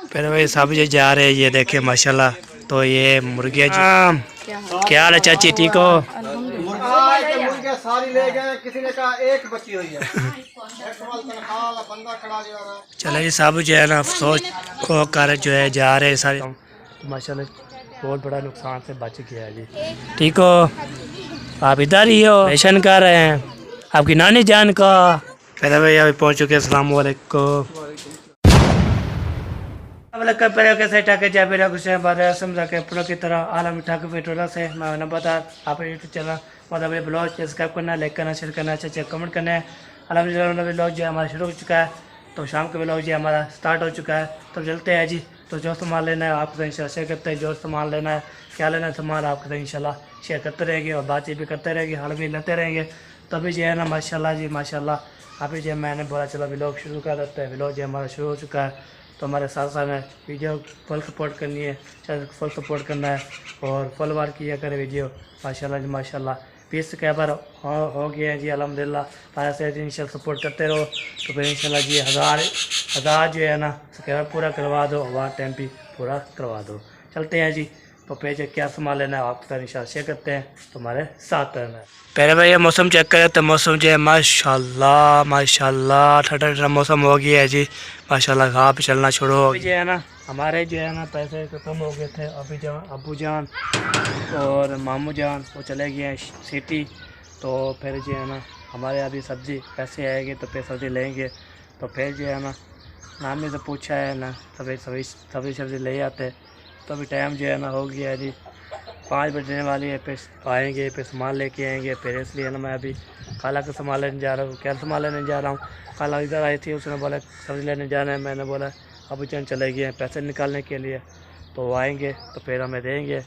पहले भाई सब ये जा रहे हैं, ये देखे माशाल्लाह। तो ये मुर्गियाँ क्या हाल है चाची, ठीक हो? मुर्गियाँ सारी ले गए, किसी ने कहा एक बची हुई है। चले जी सब जो है ना अफसोस को कर जो है जा रहे हैं सारे, माशाल्लाह बहुत बड़ा नुकसान से बच गया है जी। ठीक हो आप? इधर ही हो, रेशन कर रहे हैं आपकी नानी जान का। पहले भाई अभी पहुँच चुके हैं। अस्सलाम वालेकुम। कैसे ठाके जा मेरा कुछ बारे समझा के प्रो की तरह आलम ठाके पेट्रोला से मैं न बता आप यूट्यूब चैनल मतलब ब्लॉग सब्सक्राइब करना, लाइक करना, शेयर करना, अच्छा कमेंट करना है। अलहमदिल्ला ब्लॉग जो है हमारा शुरू हो चुका है, तो शाम के ब्लॉग जो हमारा स्टार्ट हो चुका है। तो चलते हैं जी। तो जो सामान लेना है आपको इंशाल्लाह शेयर करते हैं, जो सामान लेना है क्या लेना है सामान आपको तो इंशाल्लाह शेयर करते रहेंगे और बातचीत भी करते रहेंगे, हाल भी लेते रहेंगे। तभी जो है ना माशाल्लाह जी माशाल्लाह अभी जो मैंने बोला चलो ब्लॉग शुरू कर देते हैं। ब्लॉग जो हमारा शुरू हो चुका है, तो हमारे साथ साथ में वीडियो फुल सपोर्ट करनी है, चैनल को फुल सपोर्ट करना है और फुल बार किया करें वीडियो। माशाल्लाह जी माशाल्लाह 20 सब्सक्राइबर हो गए हैं जी अल्हम्दुलिल्लाह। पारा से इंशाल्लाह सपोर्ट करते रहो तो फिर इंशाल्लाह जी हज़ार जो है ना सब्सक्राइबर पूरा करवा दो, वार टाइम भी पूरा करवा दो। चलते हैं जी। तो पेज क्या सामान लेना है आपके साथ इंशाल्लाह शेयर करते हैं, तुम्हारे साथ रहना है। पहले भाई ये मौसम चेक करें तो मौसम जो है माशाल्लाह माशाल्लाह ठंडा ठंडा मौसम हो गया है जी माशाल्लाह। घास पे चलना शुरू हो जो है ना हमारे जो है ना पैसे खत्म हो गए थे। अबू जान और मामू जान वो चले गए हैं सिटी। तो फिर जो है ना हमारे अभी सब्ज़ी पैसे आएंगे तो फिर सब्ज़ी लेंगे। तो फिर जो है ना नामी से पूछा है ना सब्ज़ी ले आते। तो अभी टाइम जो है ना हो गया है जी 5 बजने वाली है। फिर आएंगे फिर सामान लेके आएंगे। फिर इसलिए ना मैं अभी खाला का सामान लेने जा रहा हूँ। क्या सामान लेने जा रहा हूँ? खाला इधर आई थी, उसने बोला सब्ज़ी लेने जाना है। मैंने बोला अबू जान चले गए हैं पैसे निकालने के लिए, तो वो आएंगे तो फिर हमें देंगे,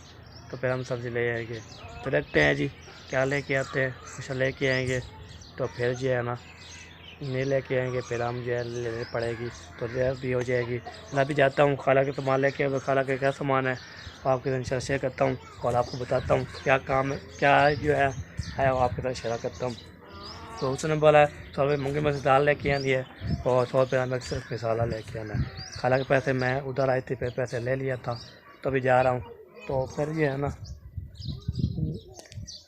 तो फिर हम सब्ज़ी ले आएंगे। तो देखते हैं जी क्या लेके आते हैं। कुछ लेके आएंगे तो फिर जो है ना नहीं लेके आएंगे फिर हम जो है लेनी पड़ेगी, तो लेट भी हो जाएगी। मैं भी जाता हूँ खाला के सामान लेके। खाला के क्या सामान है आपके साथ शेयर करता हूँ और आपको बताता हूँ क्या काम है, क्या जो है वो आपके साथ शेयर करता हूँ। तो उसने बोला 100 रुपये मूँगी में से दाल लेके आनी है और 100 रुपये हमें सिर्फ मसाला लेके आना है। खाला के पैसे मैं उधर आई थी, फिर पैसे ले लिया था तो अभी जा रहा हूँ। तो फिर ये है ना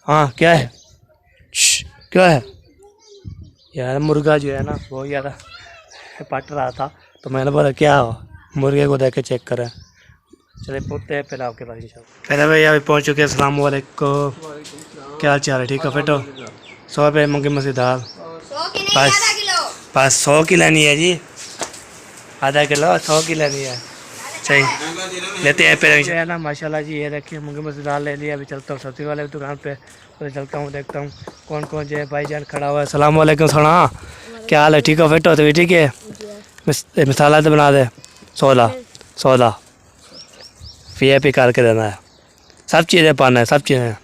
हाँ क्या है क्या है यार मुर्गा जो है ना वो यार पट रहा था, तो मैंने बोला क्या हो मुर्गे को देख के चेक करें। चले पहुँचते हैं फिर आपके पास इंशाल्लाह। पहले भाई अभी पहुँच चुके हैं। अस्सलाम वालेकुम, क्या हाल चाल है? ठीक है फिटो? 100 रुपये मूँगी मसूर दाल बस 100 की लेनी है जी, आधा किलो 100 की लेनी है। सही लेते हैं फिर है ना माशाल्लाह जी। ये देखिए मूँगी मसूर दाल ले लिया। अभी चलता हूँ सब्ज़ी वाले दुकान पे, तो चलता हूँ देखता हूँ कौन कौन जो है भाईजान खड़ा हुआ है। अस्सलाम वालेकुम सना, क्या हाल है? ठीक हो फिट हो? तो ठीक है मसाला तो बना दे 16 VIP करके देना है, सब चीज़ें पाना है सब चीज़ें।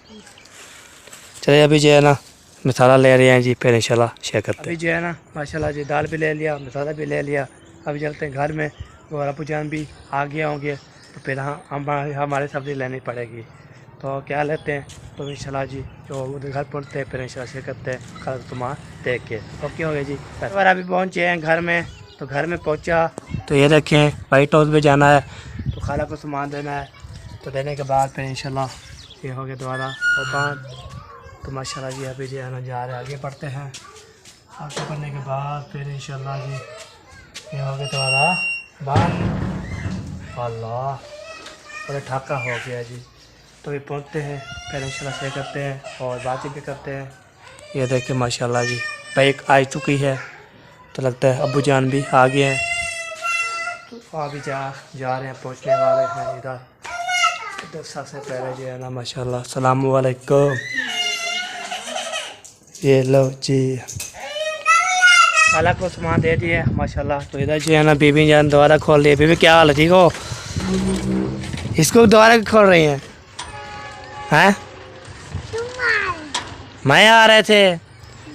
चलिए अभी जो है ना मसाला ले रहे हैं जी, फिर इंशाल्लाह शेयर करते हैं। अभी जो है ना माशाल्लाह जी दाल भी ले लिया, मसाला भी ले लिया। अभी चलते हैं घर में और अबू जान भी आ गए होंगे, तो फिर हमारे सब्ज़ी लेनी पड़ेगी। तो क्या लेते हैं तो इंशाल्लाह जी जो उधर घर पहुँचते हैं फिर इंशाल्लाह शेयर करते हैं कल तुम्हारा देख के। ओके हो गया जी। और अभी पहुँचे हैं घर में, तो घर में पहुँचा तो ये देखें वाइट हाउस में जाना है, तो खाला को सामान देना है। तो देने के बाद फिर इंशाल्लाह ये हो गया दोबारा और बाद। तो माशाल्लाह जी अभी जो है ना जा रहे आगे बढ़ते हैं। आगे बढ़ने के बाद फिर इंशाल्लाह जी ये हो गया दोबारा बंद। अल्लाह बड़ा ठाका हो गया जी। तो ये पहुँचते हैं फिर इंशाल्लाह शेयर करते हैं और बातें भी करते हैं। ये देखिए माशाल्लाह जी बाइक आ चुकी है, तो लगता है अबू जान भी आ गए हैं। तो अभी जा रहे हैं, पहुँचने वाले हैं इधर सबसे पहले जो है ना माशाल्लाह। अस्सलाम वालेकुम, ये लो जी खाला को सामान दे दिए माशाल्लाह। तो इधर जो है ना बीबी जान दोबारा खोल रही है। बीबी क्या हाल है? ठीक हो? इसको दोबारा खोल रही हैं हैं मैं आ रहे थे।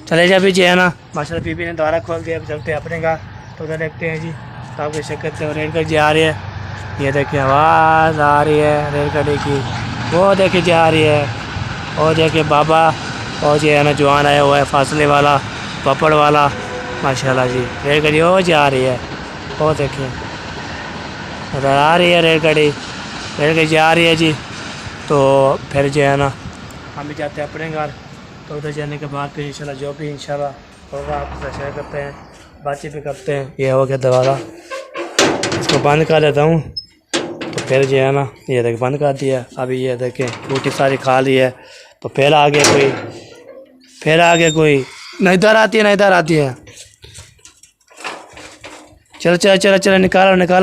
चले जा अभी जो है ना माशाल्लाह बीबी ने दोबारा खोल दिया। अब चलते हैं अपने का, तो उधर देखते हैं जी। तो आपकी शिक्कत से रेल गाड़ी जा रही है, ये देखिए आवाज़ आ रही है रेलगाड़ी की, वो देखिए जा रही है। और देखिए बाबा और जो है ना जवान आया हुआ है फासले वाला पापड़ वाला माशाल्लाह जी। रेलगाड़ी वो जा रही है, वो देखिए आ रही है रेलगाड़ी जा रही है जी। तो फिर जो है ना हम भी जाते हैं अपने घर। तो उधर जाने के बाद फिर इंशाल्लाह जो भी इंशाल्लाह होगा आपसे शेयर करते हैं, बातचीत भी करते हैं। ये हो गया दोबारा, इसको बंद कर देता हूँ। तो फिर जो है ना ये देख बंद कर दिया। अभी ये देखें रोटी सारी खा ली है। तो फिर आ गया कोई नहीं, इधर आती है, नहीं इधर आती है। चलो चलो चलो चलो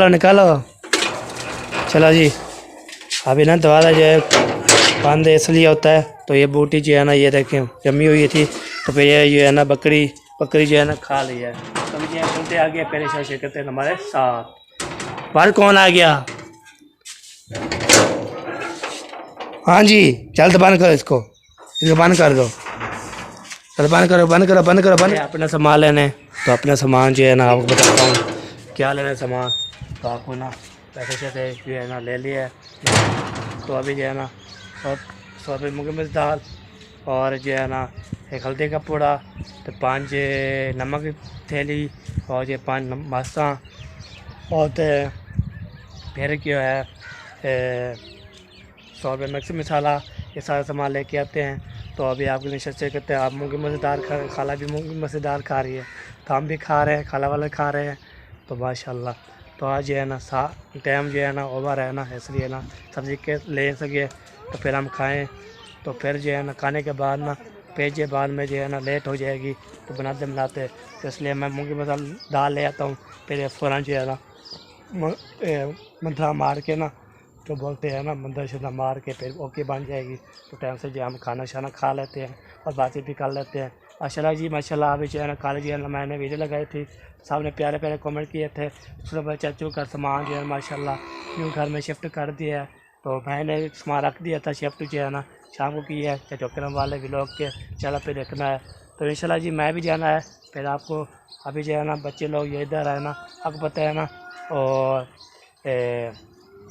निकालो। चलो जी। अभी ना दोबारा जो है बंद इसलिए होता है। तो ये बूटी जो है ना ये देखें जमी हुई थी। तो फिर ये है ना बकरी जो है ना खा ली है। तो अभी जो है चलते आ गया, पहले शेयर करते हैं हमारे साथ। बाहर कौन आ गया? हाँ जी, जल्द बंद करो इसको बंद कर दो। चल बंद करो। अपना सामान लेने। तो अपना सामान जो है ना आपको बताता हूँ क्या लेना है सामान। तो आपको ना पैसे जो है ना ले लिया है। तो अभी जो है ना 100 रुपये मूंग मिर्च दाल, और जो है ना एक हल्दी का पूड़ा, तो 5 नमक की थैली, और ये 5 मस्ता, और फिर क्या है 100 रुपये मिक्स मसाला। ये सारा सामान लेके आते हैं। तो अभी आपके लिए शेयर करते हैं। आप मूंगी मज़ेदार खाला भी मूंगी मज़ेदार खा रही है, तो हम भी खा रहे हैं, खाला वाले खा रहे हैं। तो माशाल्लाह। तो आज जो है ना टाइम जो है ना ओवर है ना, इसलिए ना सब्ज़ी के ले सके तो फिर हम खाएं। तो फिर जो है ना खाने के बाद ना पेजे बाद में जो है ना लेट हो जाएगी, तो बनाते तो इसलिए मैं मूंगी मसाला दाल ले आता हूँ। फिर फ़ौरन जो है ना मंथरा मार के ना, तो बोलते हैं ना मंदिर शदा मार के फिर ओके बन जाएगी। तो टाइम से जो हम खाना शाना खा लेते हैं और बातें भी कर लेते हैं। माशाल्लाह जी माशाल्लाह। अभी जो है ना कल जो है ना मैंने वीडियो लगाई थी, सब ने प्यारे कमेंट किए थे। सुबह चाचू का सामान जो है माशाल्लाह न्यू घर में शिफ्ट कर दिया है। तो मैंने सामान रख दिया था, शिफ्ट जो है ना शाम को की है। चाचू करम वाले व्लॉग के चला पे देखना है। तो इंशाल्लाह जी मैं भी जाना है। फिर आपको अभी जो है ना बच्चे लोग ये इधर है ना, आपको पता है ना। और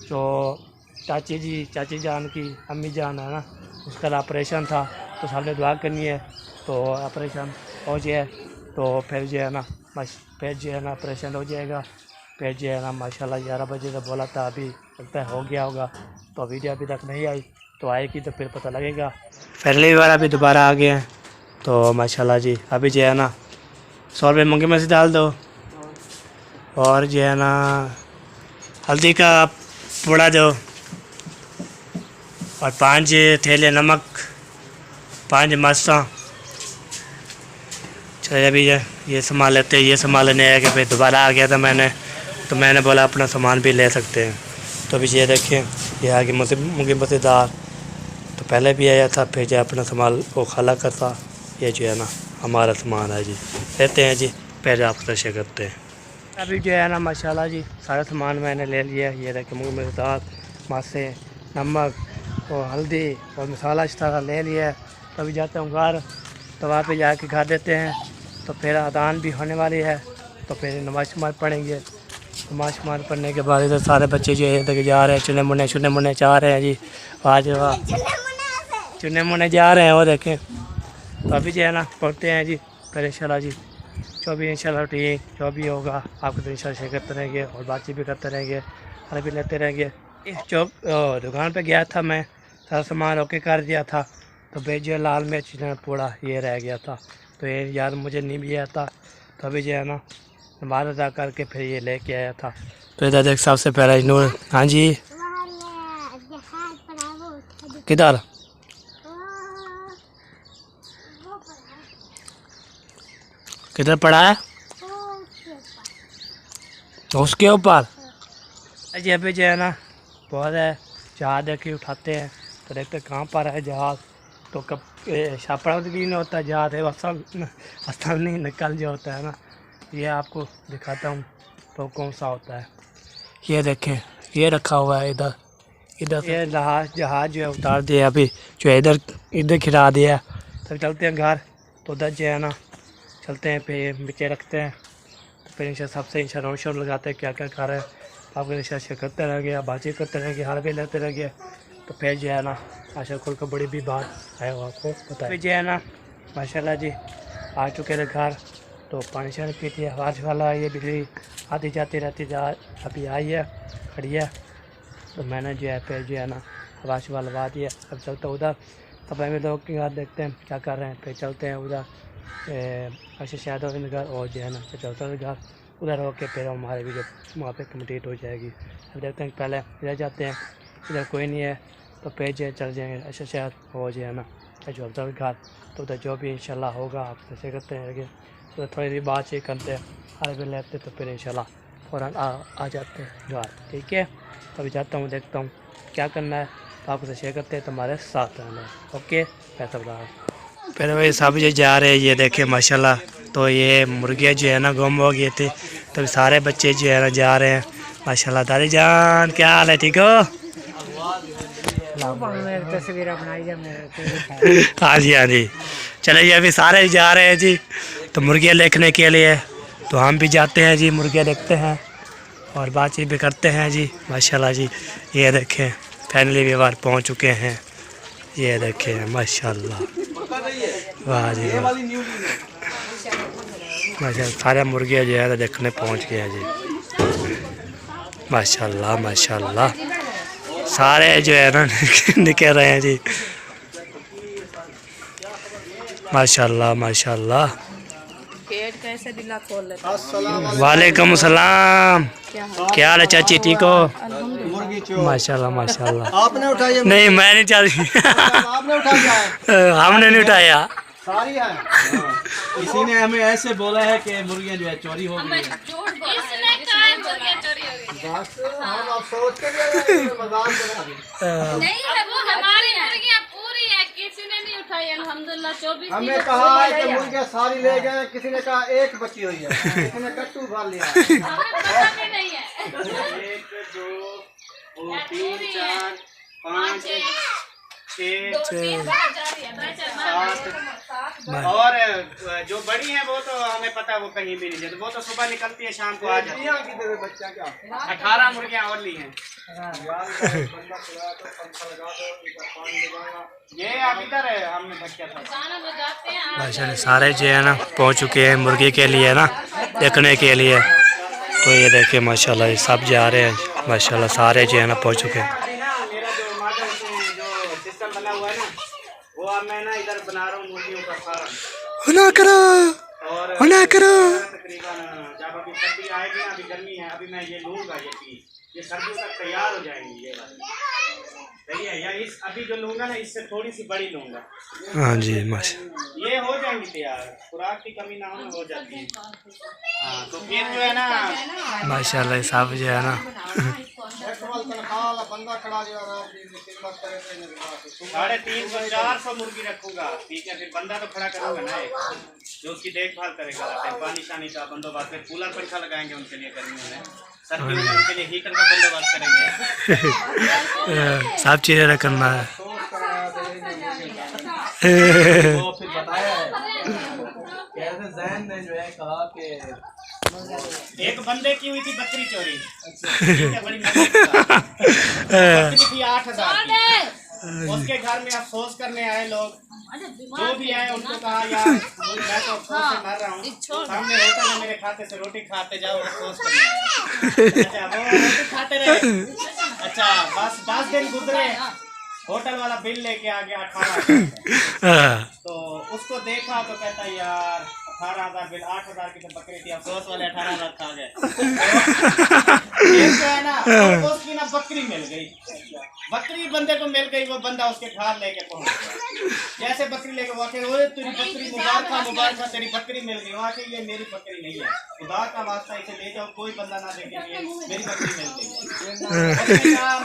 जो चाची जान की अम्मी जान है ना, उसका ऑपरेशन था। तो सामने दुआ करनी है। तो ऑपरेशन हो जाए तो फिर जो है ना ऑपरेशन हो जाएगा। फिर जो है ना माशाल्लाह 11 बजे तो बोला था, अभी लगता है हो गया होगा। तो वीडियो अभी तक नहीं आई, तो आएगी तो फिर पता लगेगा। पहली बार अभी दोबारा आ गए हैं। तो माशाल्लाह जी। अभी जो है ना 100 रुपये मूंगी में से डाल दो, और जो है ना हल्दी का पूड़ा दो, और 5 थैले नमक, 5 मस्ता। चलिए अभी ये सामान लेते हैं। ये सामान लेने आया कि फिर दोबारा आ गया था तो मैंने बोला अपना सामान भी ले सकते हैं। तो अभी ये देखें ये आगे मूंगी मज़ेदार तो पहले भी आया था। फिर जो अपना सामान वो खाला का था। ये जो है ना हमारा सामान है जी, लेते हैं जी। फिर आपसे शेयर करते हैं। अभी जो है ना माशाल्लाह जी सारा सामान मैंने ले लिया। ये देखें मूंगी मज़ेदार, मासे, नमक और हल्दी और मसाला इस तरह ले लिया है। तो अभी जाता हूँ घर। तो वहाँ पे जाके खा देते हैं। तो फिर अदान भी होने वाली है, तो फिर नमाज पढ़ेंगे। नमाज पढ़ने के बाद इधर सारे बच्चे जो है इधर जा रहे हैं, चुने मुन्ने चाह रहे हैं जी। आज चुने मुन्ने जा रहे हैं, वो देखें। तो अभी जो है ना पढ़ते हैं जी। फिर इंशाल्लाह जी जो भी इंशाल्लाह ठीक जो भी होगा आपको तो इंशाल्लाह शेयर करते रहेंगे और बातचीत भी करते रहेंगे, खाना भी लेते रहेंगे। चौक दुकान पे गया था, मैं सारा सामान ओके कर दिया था। तो भेजिए लाल मिर्च पूड़ा ये रह गया था। तो ये याद मुझे नहीं भी आया था। तो अभी जो है ना नमाज अदा करके फिर ये लेके आया था। तो इधर देख सबसे पहले नूर। हाँ जी किधर? किधर पड़ा है? उसके ऊपर जी। अभी जो है ना बहुत है जहाज देखिए उठाते हैं। तो देखते कहाँ पर है जहाज़। तो कब छापड़ा भी नहीं होता जहाज है, असल नहीं निकल जो होता है ना। ये आपको दिखाता हूँ तो कौन सा होता है। ये देखें ये रखा हुआ है इधर ये जहाज जो है उतार दिया। अभी जो है इधर खिला दिया। तो चलते हैं घर। तो उधर जो है ना चलते हैं फिर नीचे रखते हैं। तो फिर इंशा सबसे इंशा राउंड शॉट लगाते हैं क्या क्या खा रहे हैं। आपको इंशा शेयर करते रह गया, बातचीत करते रह गया, हार भी लेते रह गया। तो फिर जो है ना आशा खुल का बड़ी भी बात है वो आपको पता है। फिर जो है ना माशाल्लाह जी आ चुके थे घर। तो तो पानी शानी पीती है। बारिश वाला ये बिजली आती जाती रहती है, अभी आई है खड़ी है। तो मैंने जो है फिर जो है ना बारिश वाला लगा दिया। अब चलते उधर, तब हमें लोग के घर देखते हैं क्या कर रहे हैं, फिर चलते हैं उधर अच्छा शायद हो घर, और जो है ना फिर चलते हैं घर उधर होके फिर हमारी वीडियो वहाँ पे कंप्लीट हो जाएगी। अब देखते हैं पहले इधर जाते हैं, इधर कोई नहीं है तो फिर जो चल जाएंगे अच्छा शायद हो जो है ना चलते हैं घर। तो उधर जो भी इंशाल्लाह होगा आप जैसे करते हैं आगे, तो थोड़ी देर बात ही करते हैं, आगे लेते तो फिर इंशाल्लाह फ़ौरन आ जाते हैं घर। ठीक है, तो अभी जाता हूँ देखता हूँ क्या करना है, तो आपको शेयर करते हैं, तुम्हारे साथ रहना है। ओके, पैसा बता फिर वही सब जो जा रहे हैं, ये देखे माशाल्लाह। तो ये मुर्गियाँ जो है ना गुम हो गए थे, तो सारे बच्चे जो है ना जा रहे हैं माशाल्लाह। दादी जान क्या हाल है, ठीक हो? तस्वीर बनाई। हाँ जी हाँ जी, चलिए अभी सारे जा रहे हैं जी तो मुर्गियाँ देखने के लिए। तो हम भी जाते हैं जी, मुर्गियाँ देखते हैं और बातचीत भी करते हैं जी माशाल्लाह जी। ये देखें फैमिली भी बाहर पहुँच चुके हैं, ये देखें माशाल्लाह, वाह जी वाह माशाल्लाह। सारे मुर्गियाँ जो है देखने पहुँच गए हैं जी माशाल्लाह माशाल्लाह। सारे जो है ना निकल रहे हैं जी माशाल्लाह माशाल्लाह। पेट कैसे दिला खोल लेता। अस्सलाम वालेकुम सलाम, क्या हाल है चाची, ठीक हो? मुर्गी चोर माशाल्लाह माशाल्लाह। आपने उठाई है? नहीं मैं नहीं चाह आपने उठाया है? हमने नहीं उठाया। सारी है। किसी ने हमें ऐसे बोला है कि मुर्गियां जो है चोरी हो गई है। बस हम अब सोच के लिए मजाक बना रहे। नहीं है, वो हमारी मुर्गियां पूरी है, किसी ने नहीं उठाई। अल्हम्दुलिल्लाह 24 हमने कहा है कि मुर्गियां सारी ले गए, किसी ने कहा एक बची हुई है, किसी ने कट्टू भर लिया। हमें पता भी नहीं है। 1 2 3 4 5 6 और जो बड़ी है वो तो हमें पता है, वो कहीं भी नहीं जाती, वो तो सुबह निकलती है शाम को आ जाती है। कितने बच्चा क्या 18 मुर्गियां और ली हैं। ये अब इधर है, हमने धक्या था। खाना बजाते हैं। माशाल्लाह सारे जो है ना पहुंच चुके हैं मुर्गी के लिए ना देखने के लिए। तो ये देखिए माशाल्लाह ये सब जा रहे हैं माशाल्लाह, सारे जो है ना पहुंच चुके हैं। मेरा जो माधव से जो सिस्टम बना हुआ है ना, वो अब मैं ना इधर बना रहा हूँ मुर्गियों का फार्म। ना करो और ना करो। तकरीबन जब अभी सर्दी आएगी ना, अभी गर्मी है, अभी मैं ये लूँगा, ये सर्दियों तक तैयार हो जाएंगी ये वाली। सही है, या इस अभी जो लूँगा ना इससे थोड़ी सी बड़ी लूँगा। हाँ जी माशाल्लाह, ये हो जाएंगी तैयार, खुराक की कमी ना हो ना, हो जाती है। हाँ तो फिर जो है ना माशाल्लाह सब जो है ना बंदा खड़ा जो है 350 400 मुर्गी रखूंगा। ठीक है, फिर बंदा तो खड़ा करूंगा ना एक, जो उसकी देखभाल करेगा, पानी शानी का बंदोबस्त, फिर कूलर पंखा लगाएंगे उनके लिए गर्मियों में, सर्दियों में उनके लिए हीटर का बंदोबस्त करेंगे। सब चीज़ें करना है। वो फिर बताया है कैसे जैन ने जो है कहा कि एक बंदे की हुई थी बकरी चोरी। ठीक है, बड़ी बकरी थी 8000 की। उसके घर में अफसोस करने आए लोग, जो भी आए उनको कहा यार मैं तो अफसोस से मर रहा हूँ, सामने होटल है मेरे खाते से रोटी खाते जाओ, अफसोस करने। अच्छा वो रोटी खाते रहे। अच्छा बस 10 दिन गुजरे, होटल वाला बिल लेके आ गया 18,000। तो उसको देखा तो कहता यार 18,000 बिल, 8,000 की तो बकरी थी, अफसोस वाले 18,000 खा गए। जो है ना उसकी ना बकरी मिल गई, बकरी बंदे को मिल गई, वो बंदा उसके घर लेके पहुंच गया। जैसे बकरी लेके वो तेरी बकरी मुबारक तेरी बकरी मिल गई। वहाँ के ये मेरी बकरी नहीं है, खुदा का वास्ता इसे ले जाओ, कोई बंदा ना देखे मेरी बकरी मिल गई।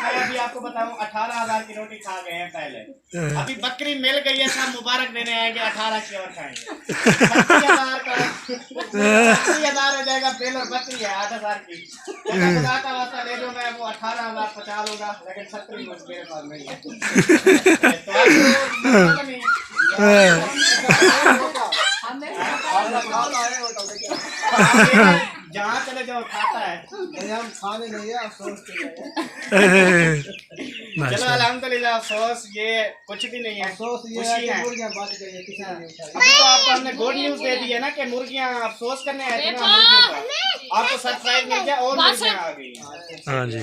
मैं अभी आपको बताऊं 18,000 की रोटी खा गए हैं पहले, अभी बकरी मिल गई है, सब मुबारक देने आएंगे, 18 की और खाएंगे। 30,000 हो जाएगा बिल, और बकरी है 8,000 की। खुदा का वास्ता ले जाओ, मैं वो 18,000 बचा लूंगा, लेकिन बकरी मेरे पास नहीं है। तो आपको नहीं जहाँ चले जाओ खाता है, हम खाने नहीं है, अफसोस के लिए। चलो अल्हम्दुलिल्लाह अफसोस ये कुछ भी नहीं है, अफसोस ये है खुशी कि है। मुर्गियां बच गई है, किसी ने नहीं उठाई। अभी तो आपको हमने गुड न्यूज दे दी है ना कि मुर्गियां अफसोस करने आए थे ना मुर्गियों का, आपको सरप्राइज मिल गया और मुर्गियां आ गई हैं। हाँ जी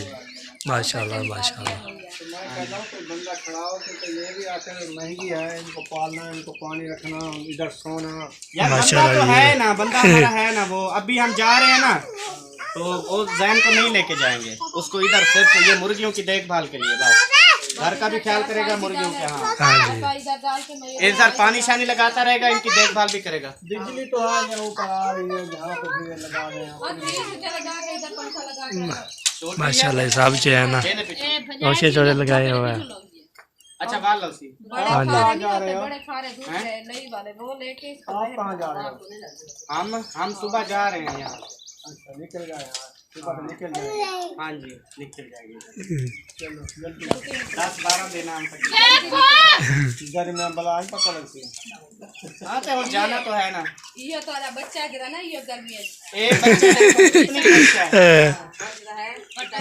माशाल्लाह माशाल्लाह। तो मैं कहता हूँ कोई बंदा खड़ा हो क्योंकि ये भी आखिर महंगी है, इनको पालना, इनको पानी रखना, इधर सोना। यार बंदा माशाल्लाह तो जी। है ना, बंदा हमारा है ना, वो अभी हम जा रहे हैं ना तो वो जैन को नहीं लेके जाएंगे, उसको इधर सिर्फ ये मुर्गियों की देखभाल के लिए, बस घर का भी ख्याल करेगा मुर्गियों के। हाँ हाँ जी इधर डाल के मैं इधर पानी शानी लगाता रहेगा, इनकी देखभाल भी करेगा। बिजली तो आ गया ऊपर आ रही है, जहाँ पे भी लगा रहे हैं। और लगा के इधर पंखा लगा के माशाल्लाह साहब जो है ना देने पीछे। रोशे थोड़े लगाए हुए हैं। अच्छा बाल लो सी। बड़े हाँ जी। खारे नहीं होते, बड़े खारे दूध है नई वाले, वो लेके इसको आप कहाँ जा रहे हो? हम सुबह जा रहे हैं यहाँ। अच्छा निकल गया यार, सुबह तो निकल जाएगा। हाँ जी निकल जाएंगे, चलो जल्दी 10-12 दिन हम तक। घर में बला ही पता लगती है। हाँ तो और जाना तो है ना। ये तो आधा बच्चा गिरा ना, ये गर्मी है एक बच्चे देखो कितनी बच्चा है।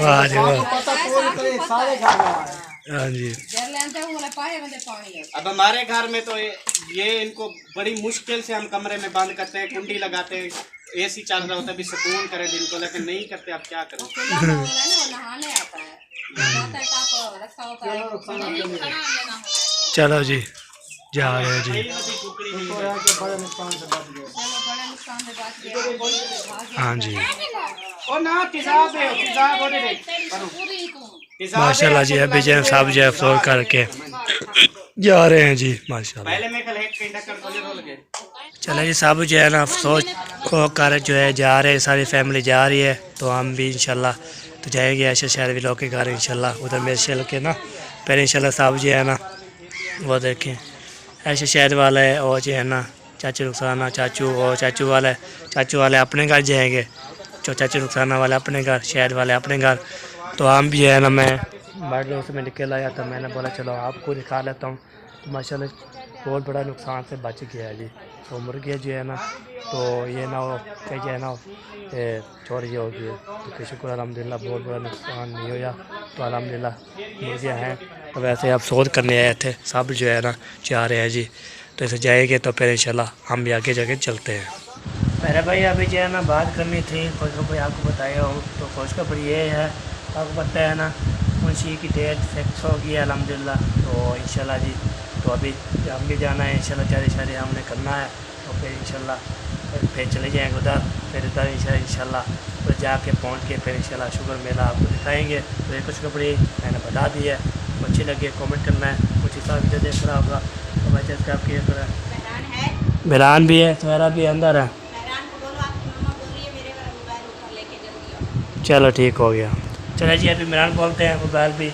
वाह जी वाह। पता पूरी तरह सारे घर में आए। हाँ जी घर लेते हैं वो पाए बंदे पानी है। अब हमारे घर में तो ये इनको बड़ी मुश्किल से हम कमरे में बंद करते हैं, कुंडी लगाते हैं, एसी चल रहा होता है भी सुकून करे दिन को, लेकिन नहीं करते। अब क्या करें। खुला माहौल है ना, वो नहाने आता है, नहाता है टाप रखा होता है, खाना लेना होता है। चलो जी जा रहे हैं जी। तो है कि बड़े नुकसान से बच गए। चलो बड़े नुकसान से बात किया। हाँ जी ओ ना तिजाब है, तिजाब हो दे पूरी तू माशाल्लाह जी। अभी जो है साहब जो है अफसोस करके जा रहे हैं जी माशाल्लाह। पहले मैं कल एक घंटा कर बोले रोल गए। चलो जी साहब जो है ना अफसोस को कर जो है जा रहे हैं, सारी फैमिली जा रही है, तो हम भी इंशाल्लाह तो जाएंगे ऐसे शहर भी लोग के घर इंशाल्लाह। उधर मेरे शहर के ना पहले इंशाल्लाह साहब जो है ना वो देखें ऐसे शहर वाले और जो है ना चाचू रुखसाना चाचू और चाचू वाले अपने घर जाएंगे, जो चाचू रुखसाना वाले अपने घर, शहर वाले अपने घर। तो हम भी है ना, मैं बड़े लोग से मैं निकल आया था, मैंने बोला चलो आपको दिखा लेता हूँ। तो माशाल्लाह बहुत बड़ा नुकसान से बच गया है जी। तो मुर्गियाँ जो है ना तो ये ना हो कि जो है ना चोरी हो गई, तो शुक्र अल्हम्दुलिल्लाह बहुत बड़ा नुकसान नहीं हुआ। तो अल्हम्दुलिल्लाह मुर्गियाँ हैं। तो वैसे आप अफसोस करने आए थे, सब जो है ना जा रहे हैं जी। तो ऐसे जाएंगे तो फिर इंशाल्लाह हम भी आगे जाके चलते हैं। मेरे भाई अभी जो है ना बात करनी थी, खुशखबरी आपको बताया हूँ। तो खुशखबरी ये है, आपको पता है ना मुंशी की डेट फिक्स हो गई है अल्हम्दुलिल्लाह। तो इंशाल्लाह जी तो अभी हम भी जाना है इंशाल्लाह, शादी हमने करना है। तो फिर इंशाल्लाह फिर चले जाएंगे उधर, फिर उधर इंशाल्लाह तो जाके पहुंच के फिर इंशाल्लाह शुगर मेला आपको दिखाएंगे। तो ये खुशखबरी मैंने बता दी है, तो अच्छी लगी कमेंट करना है। कुछ हिसाब वीडियो देख रहा होगा तो मैं जैसे आपकी बिलान भी है, सवेरा भी अंदर है। चलो ठीक हो गया। चलो जी अभी इमरान बोलते हैं, मोबाइल भी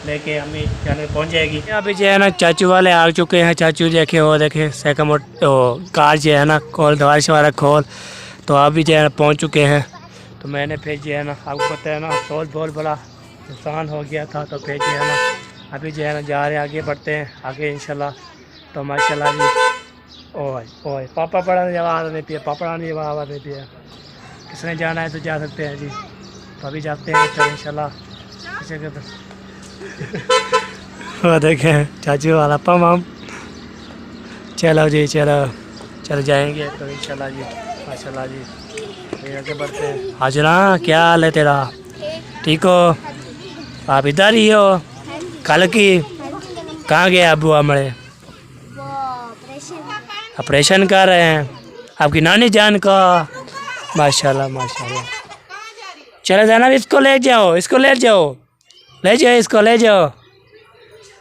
लेके हमें जाने पहुंच जाएगी। अभी जो है ना चाचू वाले आ चुके हैं। चाचू देखे वो देखे सेकंड कार जो है ना खोल दवार वाला खोल, तो अभी जो है ना पहुँच चुके हैं। तो मैंने फिर जो है ना आपको पता है ना अफसोस बहुत बड़ा नुकसान हो गया था। तो फिर जो है ना अभी जो है ना जा रहे हैं, आगे बढ़ते हैं आगे इंशाल्लाह। तो माशाल्लाह जी ओए ओए पापा पढ़ाने आवाज़ नहीं पिया, पापा पढ़ाने आवाज़ नहीं पिया। किसने जाना है तो जा सकते हैं जी। तो अभी जाते हैं तो इंशाल्लाह वो देखें चाचू वाला पम। चलो जी चलो जाएंगे तो इंशाल्लाह जी माशाल्लाह जी फिर आगे बढ़ते हैं। हाजरा क्या हाल है तेरा, ठीक हो? आप इधर ही हो? कल की कहाँ गए अबू हमारे? ऑपरेशन कर रहे हैं आपकी नानी जान का। माशाल्लाह माशाल्लाह। चलो जाना, इसको ले जाओ, इसको ले जाओ इसको ले जाओ।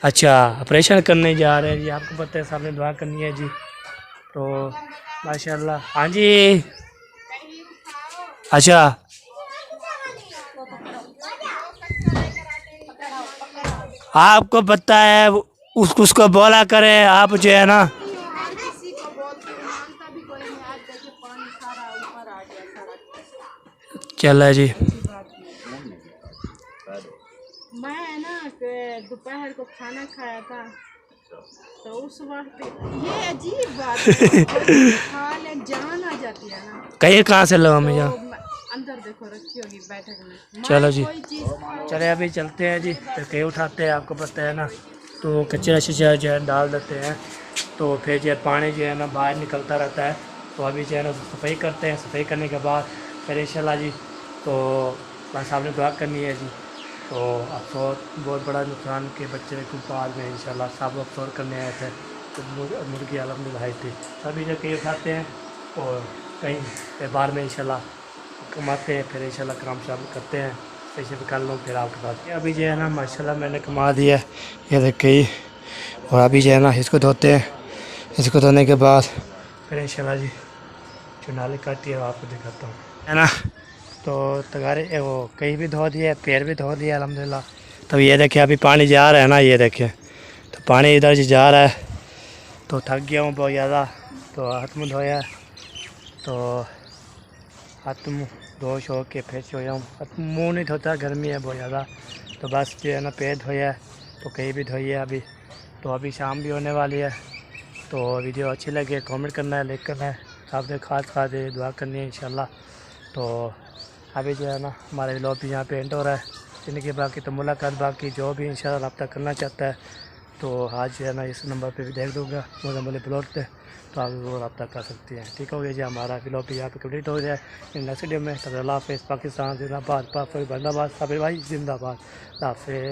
अच्छा ऑपरेशन करने जा रहे हैं जी, आपको पता है सामने दुआ करनी है जी। तो माशाल्लाह हाँ जी। अच्छा आपको पता है उसको बोला करे, आप जो है ना चला जी। मैं ना दोपहर को खाना खाया था, तो उस वक्त ये अजीब बात है, खा ले जान आ जाती है ना। कहीं कहाँ से लो हमें तो जाओ? अंदर देखो रखी होगी बैठक में। चलो जी, कोई चीज़ चले अभी चलते हैं जी। फिर कहीं उठाते हैं, आपको पता है ना, तो कचरा शीशा जो है डाल देते हैं, तो फिर जो है पानी जो है ना बाहर निकलता रहता है। तो अभी जो है ना सफाई करते हैं, सफाई करने के बाद फिर इंशाल्लाह जी तो बस आपने दुआ करनी है जी। तो अफसोस बहुत बड़ा नुकसान के बच्चे को पाल में इंशाल्लाह सब अफसोस करने आए थे, तो मुर्गी अलहमदुलिल्लाह आई थी। सभी जो कहीं उठाते हैं और कहीं फिर बाहर में इंशाल्लाह कमाते हैं, फिर इंशाल्लाह काम शाम करते हैं। पैसे निकाल लो फिर आपके पास। अभी जो है ना माशाल्लाह मैंने कमा दिया, ये देखिए। और अभी जो है ना इसको धोते हैं, इसको धोने के बाद फिर इंशाल्लाह जी जो नाली काटी है आपको दिखाता हूँ, है ना। तो तगारे वो कहीं भी धो दिए, पैर भी धो दिया अल्हम्दुलिल्लाह। तो ये देखिए अभी पानी जा रहा है ना, ये देखिए तो पानी इधर से जा रहा है। तो थक गया हूँ बहुत ज़्यादा, तो हाथ मुँह धोया, तो हाथ मुँह धो शो के फिर सोया हूँ। मुँह नहीं धोता, गर्मी है बहुत ज़्यादा, तो बस जो है ना पैर धोया, तो कहीं भी धोइए अभी। तो अभी शाम भी होने वाली है, तो वीडियो अच्छी लगे कमेंट करना है, लाइक करना है, आपने खास दुआ करनी है इंशाल्लाह। तो अभी जो है ना हमारा व्लॉग भी यहाँ पे एंड हो रहा है। जिनकी बाकी तो मुलाकात बाकी जो भी इंशाल्लाह रब्ता करना चाहता है, तो आज जो है ना इस नंबर पे भी देख दूँगा मुझे ब्लॉग पे, तो आप वो रब्ता कर सकती हैं। ठीक हो गया जी, हमारा व्लॉग भी यहाँ पे कंप्लीट हो जाए। नेक्स्ट वीडियो में तब अल्लाह हाफ़िज़। पाकिस्तान जिंदाबाद, पाक बंदाबाद, साबिर भाई जिंदाबाद, अल्लाह हाफ़िज़।